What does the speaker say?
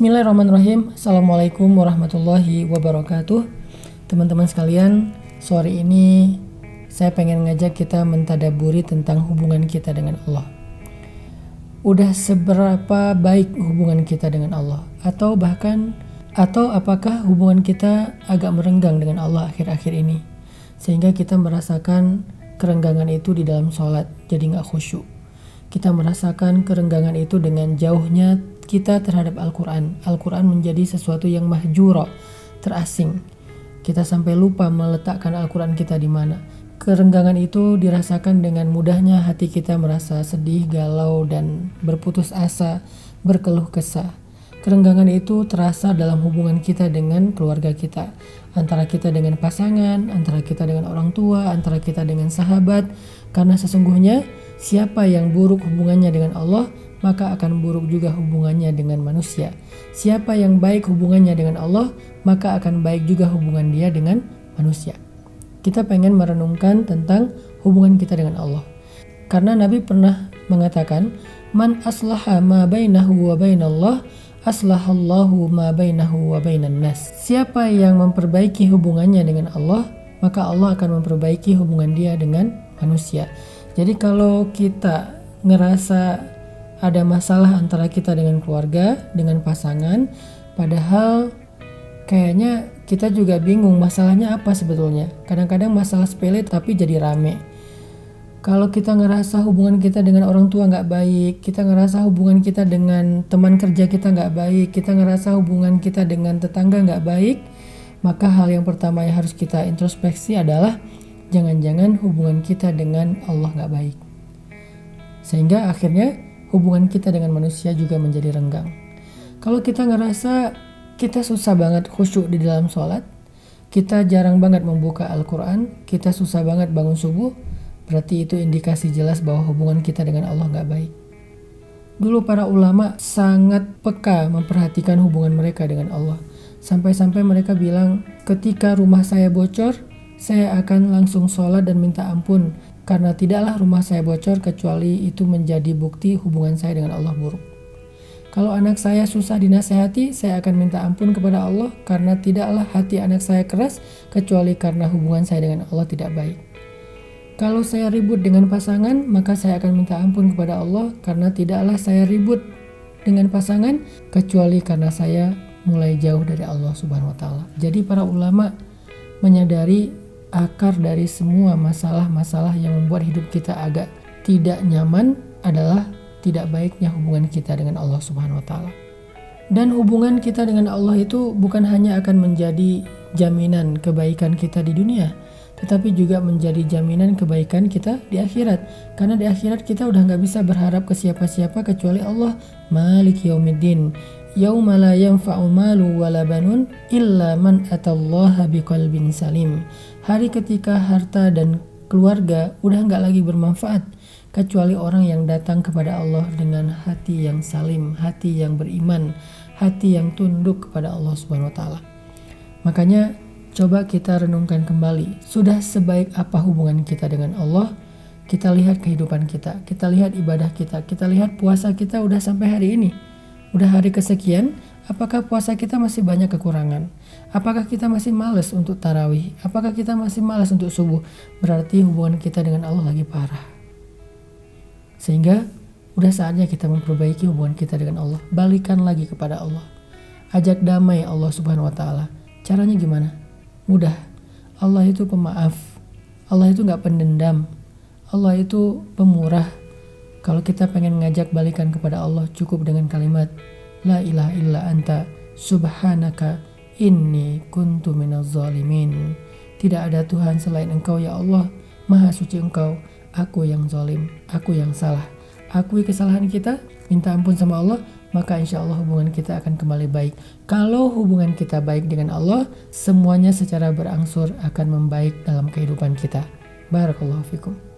Bismillahirrahmanirrahim. Assalamualaikum warahmatullahi wabarakatuh. Teman-teman sekalian, sore ini saya pengen ngajak kita mentadaburi tentang hubungan kita dengan Allah. Udah seberapa baik hubungan kita dengan Allah? Atau apakah hubungan kita agak merenggang dengan Allah akhir-akhir ini? Sehingga kita merasakan kerenggangan itu di dalam sholat, jadi gak khusyuk. Kita merasakan kerenggangan itu dengan jauhnya kita terhadap Al-Quran. Al-Quran menjadi sesuatu yang mahjura, terasing. Kita sampai lupa meletakkan Al-Quran kita di mana. Kerenggangan itu dirasakan dengan mudahnya hati kita merasa sedih, galau, dan berputus asa, berkeluh kesah. Kerenggangan itu terasa dalam hubungan kita dengan keluarga kita, antara kita dengan pasangan, antara kita dengan orang tua, antara kita dengan sahabat. Karena sesungguhnya siapa yang buruk hubungannya dengan Allah, maka akan buruk juga hubungannya dengan manusia. Siapa yang baik hubungannya dengan Allah, maka akan baik juga hubungan dia dengan manusia. Kita pengen merenungkan tentang hubungan kita dengan Allah. Karena Nabi pernah mengatakan, "Man aslaha ma bainahu wa bainallah, aslahallahu ma bainahu wa bainan nas." Siapa yang memperbaiki hubungannya dengan Allah, maka Allah akan memperbaiki hubungan dia dengan manusia. Jadi kalau kita ngerasa ada masalah antara kita dengan keluarga, dengan pasangan, padahal kayaknya kita juga bingung masalahnya apa sebetulnya. Kadang-kadang masalah sepele tapi jadi rame. Kalau kita ngerasa hubungan kita dengan orang tua gak baik, kita ngerasa hubungan kita dengan teman kerja kita gak baik, kita ngerasa hubungan kita dengan tetangga gak baik, maka hal yang pertama yang harus kita introspeksi adalah jangan-jangan hubungan kita dengan Allah gak baik. Sehingga akhirnya hubungan kita dengan manusia juga menjadi renggang. Kalau kita ngerasa kita susah banget khusyuk di dalam sholat, kita jarang banget membuka Al-Quran, kita susah banget bangun subuh, berarti itu indikasi jelas bahwa hubungan kita dengan Allah gak baik. Dulu para ulama sangat peka memperhatikan hubungan mereka dengan Allah. Sampai-sampai mereka bilang, ketika rumah saya bocor, saya akan langsung sholat dan minta ampun. Karena tidaklah rumah saya bocor kecuali itu menjadi bukti hubungan saya dengan Allah buruk. Kalau anak saya susah dinasehati, saya akan minta ampun kepada Allah karena tidaklah hati anak saya keras kecuali karena hubungan saya dengan Allah tidak baik. Kalau saya ribut dengan pasangan, maka saya akan minta ampun kepada Allah karena tidaklah saya ribut dengan pasangan kecuali karena saya mulai jauh dari Allah Subhanahu wa taala. Jadi para ulama menyadari akar dari semua masalah-masalah yang membuat hidup kita agak tidak nyaman adalah tidak baiknya hubungan kita dengan Allah Subhanahu wa taala. Dan hubungan kita dengan Allah itu bukan hanya akan menjadi jaminan kebaikan kita di dunia, tetapi juga menjadi jaminan kebaikan kita di akhirat. Karena di akhirat kita udah gak bisa berharap ke siapa-siapa kecuali Allah. Maliki yaumiddin, yauma la yanfa'u malu wala banun illa man atallaha biqalbin salim. Hari ketika harta dan keluarga udah gak lagi bermanfaat kecuali orang yang datang kepada Allah dengan hati yang salim, hati yang beriman, hati yang tunduk kepada Allah Subhanahu wa taala. Makanya coba kita renungkan kembali, sudah sebaik apa hubungan kita dengan Allah? Kita lihat kehidupan kita, kita lihat ibadah kita, kita lihat puasa kita udah sampai hari ini. Udah hari kesekian, apakah puasa kita masih banyak kekurangan? Apakah kita masih malas untuk tarawih? Apakah kita masih malas untuk subuh? Berarti hubungan kita dengan Allah lagi parah. Sehingga udah saatnya kita memperbaiki hubungan kita dengan Allah. Balikan lagi kepada Allah. Ajak damai Allah Subhanahu wa taala. Caranya gimana? Mudah. Allah itu pemaaf. Allah itu gak pendendam. Allah itu pemurah. Kalau kita pengen ngajak balikan kepada Allah, cukup dengan kalimat La ilaha illa anta subhanaka inni kuntu minaz zalimin. Tidak ada Tuhan selain Engkau ya Allah, Maha suci Engkau, aku yang zalim, aku yang salah. Akui kesalahan kita, minta ampun sama Allah, maka insya Allah hubungan kita akan kembali baik. Kalau hubungan kita baik dengan Allah, semuanya secara berangsur akan membaik dalam kehidupan kita. Barakallahu fikum.